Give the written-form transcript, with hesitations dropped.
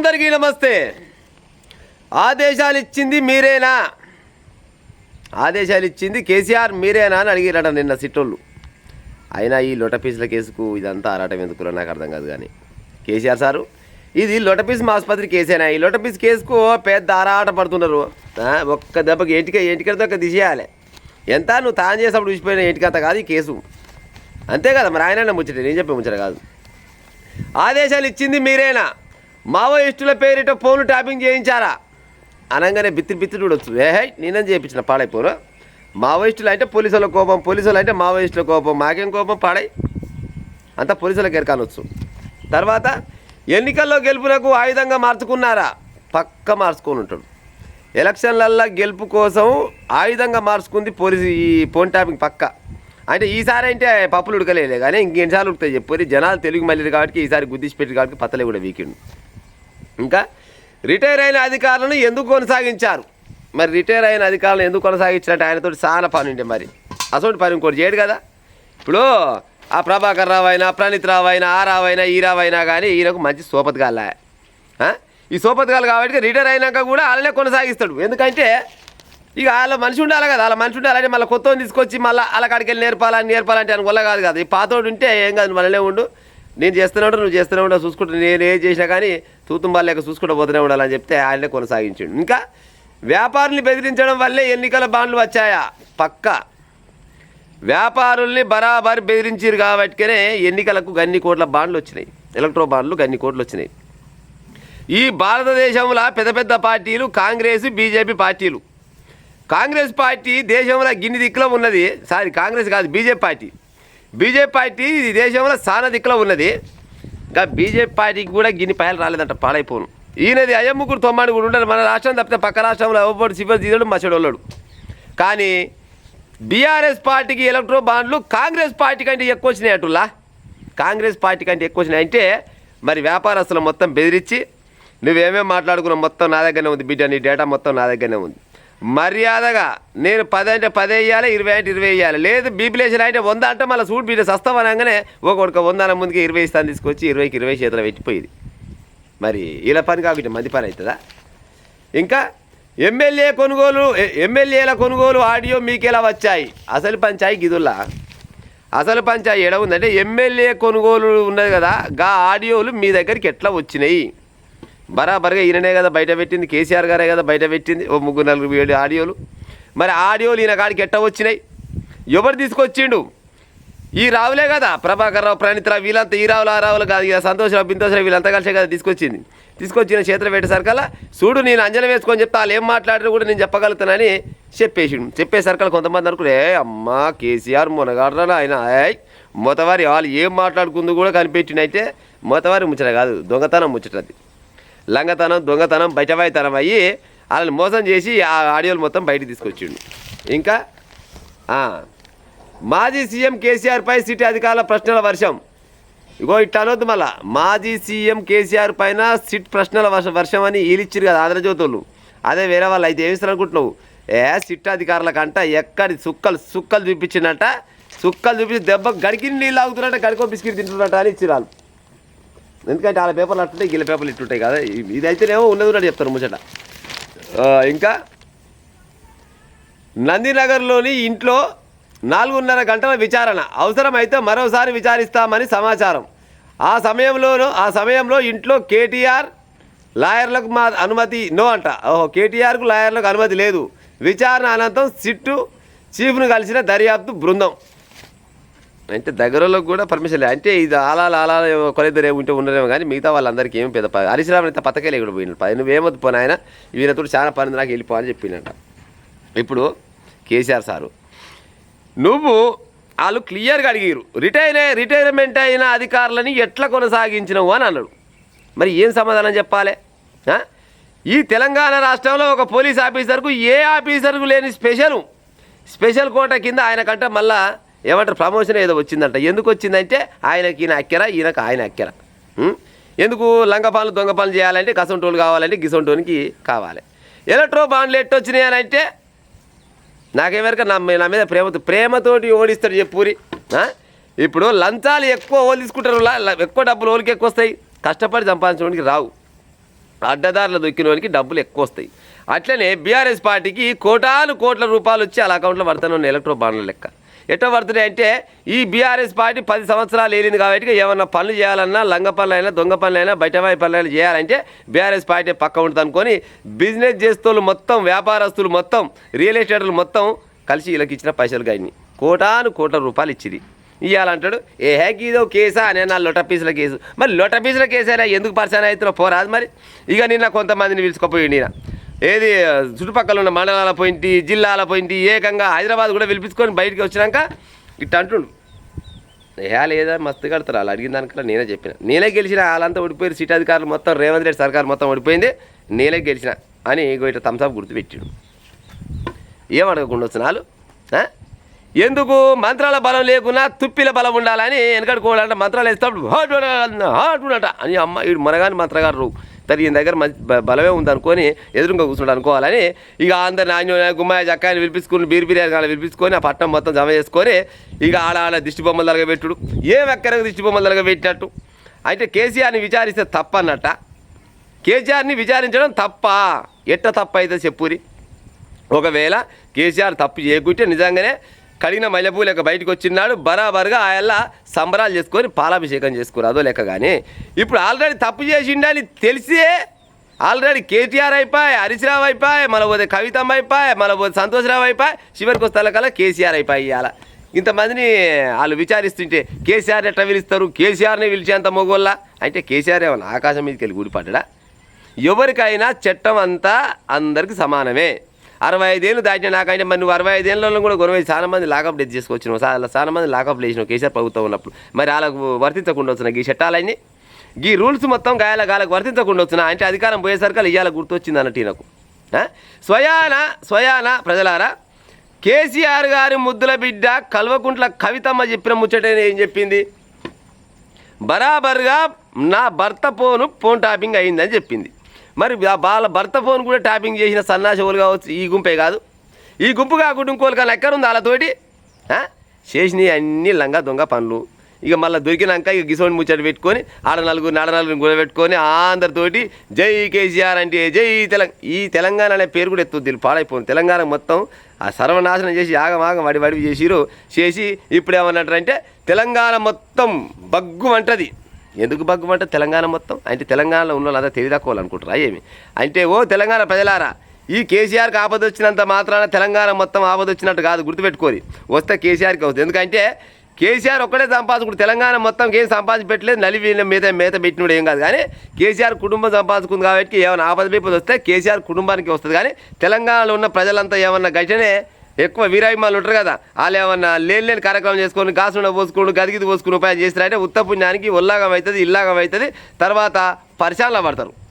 అందరికీ నమస్తే. ఆదేశాలు ఇచ్చింది మీరేనా? ఆదేశాలు ఇచ్చింది కేసీఆర్ మీరేనా అని అడిగిరట నిన్న సిట్టోళ్ళు. అయినా ఈ లొటపీసుల కేసుకు ఇదంతా ఆరాటం ఎందుకులో నాకు అర్థం కాదు. కానీ కేసీఆర్ సారు ఇది లొటపీస్ ఆసుపత్రి కేసేనా? ఈ లొటపీస్ కేసుకు పెద్ద ఆరాట పడుతున్నారు. ఒక్క దెబ్బకి ఎంటికలతో తీసేయాలి. ఎంత నువ్వు తాను చేసినప్పుడు చూసిపోయిన ఎంటికంత కాదు ఈ కేసు. అంతే కదా మరి. ఆయన ముచ్చట నేను చెప్పే ముచ్చట కాదు. ఆదేశాలు ఇచ్చింది మీరేనా? మావోయిస్టుల పేరిట ఫోన్లు ట్యాపింగ్ చేయించారా అనగానే బిత్తిరి చూడొచ్చు. నేనేం చేయించిన పాడైపోను. మావోయిస్టులు అంటే పోలీసుల కోపం, పోలీసులు అంటే మావోయిస్టుల కోపం. మాకేం కోపం? పాడై అంతా పోలీసులకు ఎరకానొచ్చు. తర్వాత ఎన్నికల్లో గెలుపునకు ఆయుధంగా మార్చుకున్నారా? పక్క మార్చుకొని ఉంటాడు. ఎలక్షన్లల్లో గెలుపు కోసం ఆయుధంగా మార్చుకుంది పోలీసు ఈ ఫోన్ ట్యాపింగ్ పక్క. అంటే ఈసారి అంటే పప్పులు ఉడకలేలే కానీ ఇంకెన్నిసార్లు ఉడుకుతాయి చెప్పి జనాలు తెలుగు మళ్ళీ కాబట్టి ఈసారి గుద్దిసి పెట్టి కాబట్టి పత్తలే కూడా వీకెండ్. ఇంకా రిటైర్ అయిన అధికారులను ఎందుకు కొనసాగించారు? మరి రిటైర్ అయిన అధికారులను ఎందుకు కొనసాగించినట్టు ఆయనతో చాలా పని ఉండే. మరి అసలు పని ఇంకోటి చేయడు కదా. ఇప్పుడు ఆ ప్రభాకర్ రావు అయినా, ప్రణీత్ రావు అయినా, ఆ రావు అయినా, ఈ రావు అయినా కానీ ఈయనకు మంచి సోపతిగాల. ఈ సోపతిగాలు కాబట్టి రిటైర్ అయినాక కూడా వాళ్ళనే కొనసాగిస్తాడు. ఎందుకంటే ఇక వాళ్ళ మనిషి ఉండాలి కదా. వాళ్ళ మనిషి ఉండాలంటే మళ్ళీ కొత్త తీసుకొచ్చి మళ్ళీ వాళ్ళ కాడికి వెళ్ళి నేర్పాలంటే ఆయన వల్ల కాదు కదా. ఈ పాతోడు ఉంటే ఏం కాదు, మనలే ఉండు, నేను చేస్తున్నాడు, నువ్వు చేస్తూనే ఉండవు, చూసుకుంటూ నేను ఏం చేసినా కానీ తూతుంబాలు లేక చూసుకుంటూ పోతూనే ఉండాలని చెప్తే ఆయనే కొనసాగించాడు. ఇంకా వ్యాపారుల్ని బెదిరించడం వల్లే ఎన్నికల బాండ్లు వచ్చాయా? పక్క వ్యాపారుల్ని బరాబరి బెదిరించారు కాబట్టినే ఎన్నికలకు గన్ని కోట్ల బాండ్లు వచ్చినాయి. ఎలక్ట్రో బాండ్లు గన్ని కోట్లు వచ్చినాయి. ఈ భారతదేశంలో పెద్ద పెద్ద పార్టీలు కాంగ్రెస్, బీజేపీ పార్టీలు. కాంగ్రెస్ పార్టీ దేశంలో గిన్ని దిక్కులో ఉన్నది. కాంగ్రెస్ కాదు, బీజేపీ పార్టీ దేశంలో చాలా దిక్కులో ఉన్నది. ఇంకా బీజేపీ పార్టీకి కూడా గిన్ని పైలు రాలేదంట, పాడైపోను. ఈయనది అయ్యమ్ముకుడు తొమ్మాడు కూడా ఉండదు. మన రాష్ట్రం తప్పితే పక్క రాష్ట్రంలో ఎవరు సిఫర్ తీయడు, మచ్చడోళ్ళడు. కానీ బీఆర్ఎస్ పార్టీకి ఎలక్ట్రో బాండ్లు కాంగ్రెస్ పార్టీ కంటే ఎక్కువ వచ్చినాయి అటులా. కాంగ్రెస్ పార్టీ కంటే ఎక్కువ వచ్చినాయి అంటే మరి వ్యాపారస్తులు మొత్తం బెదిరించి నువ్వేమేమి మాట్లాడుకున్నావు మొత్తం నా దగ్గరనే ఉంది బిడ్డ, నీ డేటా మొత్తం నా దగ్గరనే ఉంది, మర్యాదగా నేను 10 అంటే 10 వేయాలి, 20 అంటే 20 వేయాలి, లేదు బీబీలేషన్ అంటే 100 అంటే మళ్ళీ సూట్ బిడ్డ సస్తావనగానే ఒక 100 ముందుకి 20 ఇస్తాను తీసుకొచ్చి 20కి 20 చేతులు పెట్టిపోయింది. మరి ఇలా పని కాకుండా మంది పని అవుతుందా? ఇంకా ఎమ్మెల్యేల కొనుగోలు ఆడియో మీకెలా వచ్చాయి? అసలు పంచాయి గిదుల్లా. అసలు పంచాయి ఎడ ఉందంటే ఎమ్మెల్యే కొనుగోలు ఉన్నది కదా, గా ఆడియోలు మీ దగ్గరికి ఎట్లా వచ్చినాయి? బరాబర్గా ఈయననే కదా బయట పెట్టింది, కేసీఆర్ గారే కదా బయట పెట్టింది. 3-4 ఆడియోలు. మరి ఆడియోలు ఈయన కాడికి ఎట్ట వచ్చినాయి? ఎవరు తీసుకొచ్చిండు? ఈ రావులే కదా, ప్రభాకర్ రావు, ప్రణీత్ రావు, వీళ్ళంతా ఈ రావులు ఆ రావులు కాదు, ఇక సంతోష్ రావు, బింతోష్ రావు వీళ్ళంతా కలిసే కదా తీసుకొచ్చిన చేతులు పెట్టేసరికల్లా చూడు నేను అంజనం వేసుకొని చెప్తా, వాళ్ళు ఏం మాట్లాడారు కూడా నేను చెప్పగలుగుతానని చెప్పేసరికల్లా కొంతమంది అనుకునే అమ్మా కేసీఆర్ మొనగాడరా ఆయన మొతవారి వాళ్ళు ఏం మాట్లాడుకుందో కూడా కనిపెట్టినైతే మొతవారి ముచ్చట కాదు, దొంగతనం ముచ్చటది. లంగతనం, దొంగతనం, బయటవాయితనం అయ్యి వాళ్ళని మోసం చేసి ఆ ఆడియోలు మొత్తం బయటికి తీసుకొచ్చిండు. ఇంకా మాజీ సీఎం కేసీఆర్పై సిటీ అధికారుల ప్రశ్నల వర్షం. ఇగో ఇట్లా అనొద్దు మళ్ళా. మాజీ సీఎం కేసీఆర్ పైన సిట్ ప్రశ్నల వర్షం అని వీళ్ళిచ్చారు కదా ఆంధ్రజ్యోతులు. అదే వేరే వాళ్ళు అయితే ఏమిస్తారు అనుకుంటున్నావు? సిట్ అధికారులకంట ఎక్కడి సుక్కలు చూపించిందంట. సుక్కలు చూపించి దెబ్బ గడికి నీళ్ళు ఆగుతున్నట్ట, గడికో బిస్కెట్ తింటున్నట్ట అని ఇచ్చి వాళ్ళు. ఎందుకంటే వాళ్ళ పేపర్లు అట్టుంటాయి, గిల్ల పేపర్లు ఇట్టుంటాయి కదా. ఇదైతేనేమో ఉన్నది చెప్తారు ముచ్చట. ఇంకా నందినగర్లోని ఇంట్లో 4.5 గంటల విచారణ, అవసరమైతే మరోసారి విచారిస్తామని సమాచారం. ఆ సమయంలో ఇంట్లో కేటీఆర్ లాయర్లకు మా అనుమతి నో అంట. కేటీఆర్కు లాయర్లకు అనుమతి లేదు. విచారణ అనంతరం సిట్టు చీఫ్ను కలిసిన దర్యాప్తు బృందం. అంటే దగ్గరలోకి కూడా పర్మిషన్ లేదు. అంటే ఇది ఆలాల కొలిద్దరు ఏముంటే ఉండరేమో కానీ మిగతా వాళ్ళందరికీ ఏమి పెద్ద హరీశ్రామ్ ఇంత పథకే లేకుండా పోయినాడు. నువ్వేమొద్దు పోను ఆయన వీళ్ళతో చాలా పని నాకు వెళ్ళిపోవాలని చెప్పిందంట. ఇప్పుడు కేసీఆర్ సారు వాళ్ళు క్లియర్గా అడిగారు, రిటైర్మెంట్ అయిన అధికారులని ఎట్లా కొనసాగించినవు అని అన్నాడు. మరి ఏం సమాధానం చెప్పాలి? ఈ తెలంగాణ రాష్ట్రంలో ఒక పోలీస్ ఆఫీసర్కు ఏ ఆఫీసర్కు లేని స్పెషల్ కోట కింద ఆయనకంటే మళ్ళా ఏమంటారు ప్రమోషన్ ఏదో వచ్చిందంట. ఎందుకు వచ్చిందంటే ఆయనకి ఈయన అక్కెర, ఈయనకు ఆయన అక్కెర. ఎందుకు లంగ పనులు దొంగ పనులు చేయాలంటే కసంటోలు కావాలంటే గిసంటోనికి కావాలి. ఎలక్ట్రో బాండ్లు ఎట్టొచ్చినాయి అని అంటే నాకేమేరక నా మీద ప్రేమతోటి ఓడిస్తాడు చెప్పురి. ఇప్పుడు లంచాలు ఎక్కువ ఓళ్ళు తీసుకుంటారు, ఎక్కువ డబ్బులు ఓళ్ళకి ఎక్కువ వస్తాయి, కష్టపడి సంపాదించడానికి రావు. అడ్డదారులు దొక్కినోనికి డబ్బులు ఎక్కువ వస్తాయి. అట్లనే బీఆర్ఎస్ పార్టీకి కోట్ల రూపాయలు వచ్చి వాళ్ళ అకౌంట్లో పడుతున్న ఎలక్ట్రో బాండ్ల లెక్క ఎట్లా పడుతున్నాయి అంటే ఈ బీఆర్ఎస్ పార్టీ 10 సంవత్సరాలు వెళ్ళింది కాబట్టి ఏమన్నా పనులు చేయాలన్నా లంగ పనులైనా దొంగ పనులైనా బయటవాయి పనులైనా చేయాలంటే బీఆర్ఎస్ పార్టీ పక్క ఉంటుంది అనుకొని బిజినెస్ చేస్తోళ్ళు మొత్తం వ్యాపారస్తులు మొత్తం రియల్ ఎస్టేట్లు మొత్తం కలిసి వీళ్ళకి ఇచ్చిన పైసలు కానీ కోట్ల రూపాయలు ఇచ్చింది. ఇవ్వాలంటాడు ఏ హ్యాక్ ఇదో కేసా అని నా లొటపీసుల కేసు. మరి లొటపీసుల కేసు అయినా ఎందుకు పరిచయం అవుతున్నా పోరాదు మరి. ఇక నిన్న కొంతమందిని పిలుచుకోపోయింది ఈయన ఏది చుట్టుపక్కల ఉన్న మండలాల పోయింటి జిల్లాల పోయింటి ఏకంగా హైదరాబాద్ కూడా పిలిపించుకొని బయటికి వచ్చినాక ఇట్ట అంటుండు లేదా మస్తు కడతారు. వాళ్ళు అడిగిన దానికల్లా నేనే చెప్పిన నేనే గెలిచిన. వాళ్ళంతా ఓడిపోయారు. సిటీ అధికారులు మొత్తం రేవంత్ రెడ్డి సర్కారు మొత్తం ఓడిపోయింది నేనే గెలిచిన అని ఇట్లా థమ్స్అప్ గుర్తుపెట్టాడు. ఏమడగకుండా వచ్చిన వాళ్ళు ఎందుకు మంత్రాల బలం లేకున్నా తుప్పిల బలం ఉండాలని వెనకడుకోవాలంటే మంత్రాలు వేస్తాడు హాట్ అని అమ్మ వీడు మనగాని మంత్రగారు తరి ఈయన దగ్గర మంచి బలమే ఉందనుకొని ఎదురుగా కూర్చుంటాడు అనుకోవాలని ఇక అందరు నాణ్య గుమ్మాయి చక్కాయని పిలిపించుకుని బిర్యానీ కానీ పిలిపించుకొని ఆ పట్టణం మొత్తం జమ చేసుకొని ఇక ఆడ దిష్టి బొమ్మలు తలగబెట్టుడు ఏం ఎక్కడికి దిష్టి బొమ్మలు తలగబెట్టినట్టు. అయితే కేసీఆర్ని విచారిస్తే తప్ప అన్నట్ట. కేసీఆర్ని విచారించడం తప్ప ఎట్ట తప్ప అయితే చెప్పురి. ఒకవేళ కేసీఆర్ తప్పు చేయకుంటే నిజంగానే కడిగిన మల్లెపూ లెక్క బయటకు వచ్చినాడు బరాబరుగా ఆయల్లా సంబరాలు చేసుకొని పాలాభిషేకం చేసుకోరు అదో లెక్క. కానీ ఇప్పుడు ఆల్రెడీ తప్పు చేసిండని తెలిసే ఆల్రెడీ కేటీఆర్ అయిపోయి హరీశ్రావు అయిపోయి మళ్ళీ పోతే కవితమ్మ అయిపోయి మళ్ళీ పోతే సంతోష్రావు అయిపోయి చివరికి వస్తే కల్లా కేసీఆర్ అయిపోయి ఇవాళ ఇంతమందిని వాళ్ళు విచారిస్తుంటే కేసీఆర్ ఎట్లా పిలుస్తారు కేసీఆర్ని పిలిచేంత మొగోళ్ళ అంటే కేసీఆర్ ఏమన్నా ఆకాశం మీదకి వెళ్ళి గుడిపడ్డా. ఎవరికైనా చట్టం అంతా అందరికి సమానమే. 65 ఏళ్ళు దాటిన నాకంటే మరి నువ్వు 65 ఏళ్ళలో కూడా గొడవ చాలా మంది లాకప్ డెత్ చేసుకొచ్చినావు చాలా మంది లాకప్ లేచినావు కేసీఆర్ ప్రభుత్వం ఉన్నప్పుడు. మరి వాళ్ళకు వర్తించకుండా వచ్చినా ఈ చట్టాలన్నీ ఈ రూల్స్ మొత్తం గాలకు వర్తించకుండా వచ్చినా అంటే అధికారం పోయేసరికి ఇవాళ గుర్తొచ్చింది అన్నట్టు ఈయనకు. స్వయాన ప్రజలారా కేసీఆర్ గారి ముద్దుల బిడ్డ కల్వకుంట్ల కవితమ్మ చెప్పిన ముచ్చట ఏం చెప్పింది బరాబర్గా నా భర్త ఫోన్ ట్యాపింగ్ అయిందని చెప్పింది. మరి వాళ్ళ భర్త ఫోన్ కూడా ట్యాపింగ్ చేసిన సన్నాసోలు కావచ్చు ఈ గుంపే కాదు. ఈ గుంపు కాకుండా ఇంకోలు కానీ ఎక్కడుంది వాళ్ళతోటి చేసినవి అన్నీ లంగా దొంగ పనులు. ఇక మళ్ళీ దొరికినాక ఇక గిసోని ముచ్చట పెట్టుకొని ఆడ నలుగురిని కూడా పెట్టుకొని అందరితోటి జై కేసీఆర్ అంటే జై ఈ తెలంగాణ అనే పేరు కూడా ఎత్తుద్ది పాడైపోయింది. తెలంగాణ మొత్తం ఆ సర్వనాశనం చేసి ఆగమాగం వడివడివి చేసి ఇప్పుడు ఏమన్నట్రంటే తెలంగాణ మొత్తం బగ్గుమంటది. ఎందుకు బగ్గుమంట తెలంగాణ మొత్తం అంటే తెలంగాణలో ఉన్న వాళ్ళంతా తెలియదక్కోవాలనుకుంటారా ఏమి అంటే తెలంగాణ ప్రజలారా ఈ కేసీఆర్కి ఆపద వచ్చినంత మాత్రాన తెలంగాణ మొత్తం ఆపద వచ్చినట్టు కాదు గుర్తుపెట్టుకోరి. వస్తే కేసీఆర్కి అవుతుంది. ఎందుకంటే కేసీఆర్ ఒక్కడే సంపాదించుకుంటు తెలంగాణ మొత్తం ఏం సంపాదించి పెట్టలేదు నలివి మేత పెట్టినప్పుడు ఏం కాదు. కానీ కేసీఆర్ కుటుంబం సంపాదించుకుంది కాబట్టి ఏమైనా ఆపద విపద వస్తే కేసీఆర్ కుటుంబానికి వస్తుంది. కానీ తెలంగాణలో ఉన్న ప్రజలంతా ఏమన్నా గట్టినే ఎక్కువ వీరాభిమానులు ఉంటారు కదా వాళ్ళు ఏమన్నా లేని కార్యక్రమం చేసుకొని గాసుండ పోసుకుని గదిగిది పోసుకుని ఉపాయం చేస్తారంటే ఉత్తపుణ్యానికి ఉల్లాగం అవుతుంది ఇల్లాగం అవుతుంది తర్వాత పరిశాలలో పడతారు.